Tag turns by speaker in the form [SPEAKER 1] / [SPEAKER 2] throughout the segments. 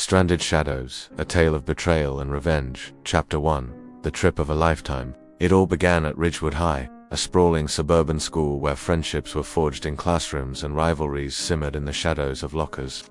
[SPEAKER 1] Stranded Shadows, A Tale of Betrayal and Revenge, Chapter 1, The Trip of a Lifetime. It all began at Ridgewood High, a sprawling suburban school where friendships were forged in classrooms and rivalries simmered in the shadows of lockers.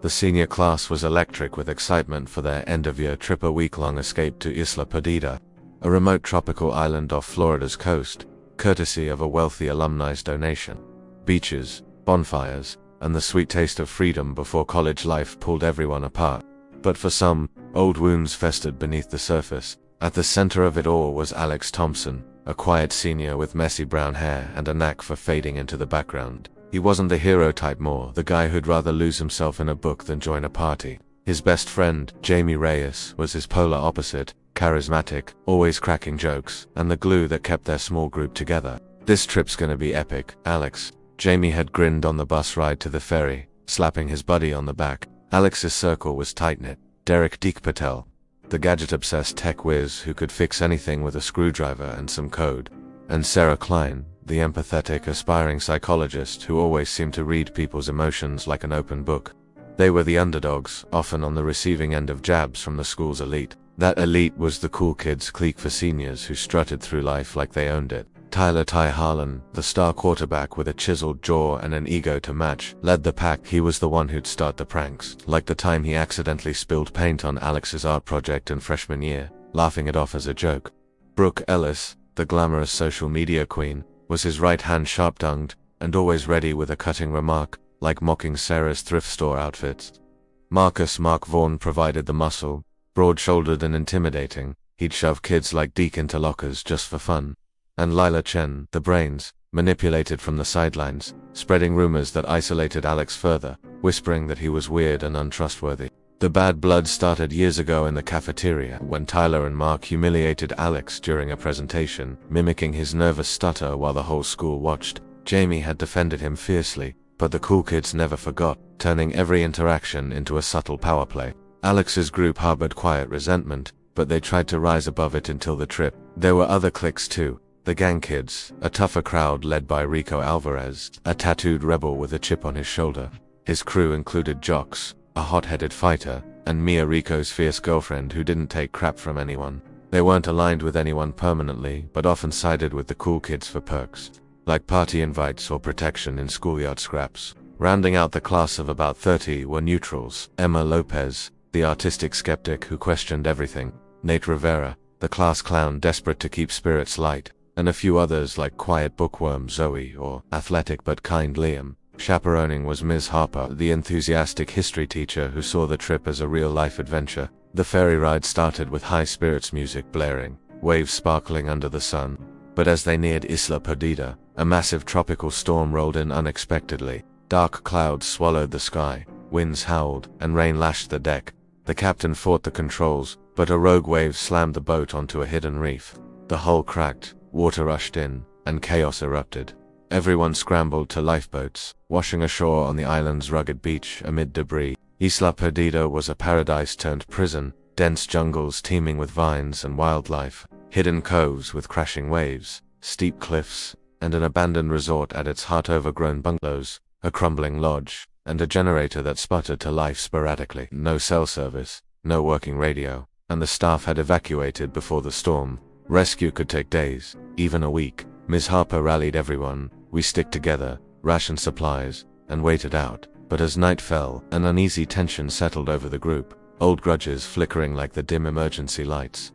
[SPEAKER 1] The senior class was electric with excitement for their end-of-year trip, a week-long escape to Isla Perdida, a remote tropical island off Florida's coast, courtesy of a wealthy alumni's donation. Beaches, bonfires, and the sweet taste of freedom before college life pulled everyone apart. But for some, old wounds festered beneath the surface. At the center of it all was Alex Thompson, a quiet senior with messy brown hair and a knack for fading into the background. He wasn't the hero type, more the guy who'd rather lose himself in a book than join a party. His best friend, Jamie Reyes, was his polar opposite, charismatic, always cracking jokes, and the glue that kept their small group together. "This trip's gonna be epic, Alex." Jamie had grinned on the bus ride to the ferry, slapping his buddy on the back. Alex's circle was tight-knit. Derek Patel, the gadget-obsessed tech whiz who could fix anything with a screwdriver and some code, and Sarah Klein, the empathetic, aspiring psychologist who always seemed to read people's emotions like an open book. They were the underdogs, often on the receiving end of jabs from the school's elite. That elite was the cool kids clique for seniors who strutted through life like they owned it. Tyler Ty Harlan, the star quarterback with a chiseled jaw and an ego to match, led the pack. He was the one who'd start the pranks, like the time he accidentally spilled paint on Alex's art project in freshman year, laughing it off as a joke. Brooke Ellis, the glamorous social media queen, was his right hand, sharp-tongued, and always ready with a cutting remark, like mocking Sarah's thrift store outfits. Mark Vaughn provided the muscle, broad-shouldered and intimidating. He'd shove kids like Deke into lockers just for fun. And Lila Chen, the brains, manipulated from the sidelines, spreading rumors that isolated Alex further, whispering that he was weird and untrustworthy. The bad blood started years ago in the cafeteria, when Tyler and Mark humiliated Alex during a presentation, mimicking his nervous stutter while the whole school watched. Jamie had defended him fiercely, but the cool kids never forgot, turning every interaction into a subtle power play. Alex's group harbored quiet resentment, but they tried to rise above it until the trip. There were other cliques too. The Gang Kids, a tougher crowd led by Rico Alvarez, a tattooed rebel with a chip on his shoulder. His crew included jocks, a hot-headed fighter, and Mia, Rico's fierce girlfriend who didn't take crap from anyone. They weren't aligned with anyone permanently, but often sided with the cool kids for perks, like party invites or protection in schoolyard scraps. Rounding out the class of about 30 were neutrals: Emma Lopez, the artistic skeptic who questioned everything; Nate Rivera, the class clown desperate to keep spirits light; and a few others like quiet bookworm Zoe or athletic but kind Liam. Chaperoning was Ms. Harper, the enthusiastic history teacher who saw the trip as a real-life adventure. The ferry ride started with high spirits music blaring, waves sparkling under the sun. But as they neared Isla Perdida, a massive tropical storm rolled in unexpectedly. Dark clouds swallowed the sky, winds howled, and rain lashed the deck. The captain fought the controls, but a rogue wave slammed the boat onto a hidden reef. The hull cracked, water rushed in, and chaos erupted. Everyone scrambled to lifeboats, washing ashore on the island's rugged beach amid debris. Isla Perdida was a paradise turned prison, dense jungles teeming with vines and wildlife, hidden coves with crashing waves, steep cliffs, and an abandoned resort at its heart, overgrown bungalows, a crumbling lodge, and a generator that sputtered to life sporadically. No cell service, no working radio, and the staff had evacuated before the storm. Rescue could take days, even a week. Ms. Harper rallied everyone. We stick together, rationed supplies, and waited out. But as night fell, an uneasy tension settled over the group, old grudges flickering like the dim emergency lights.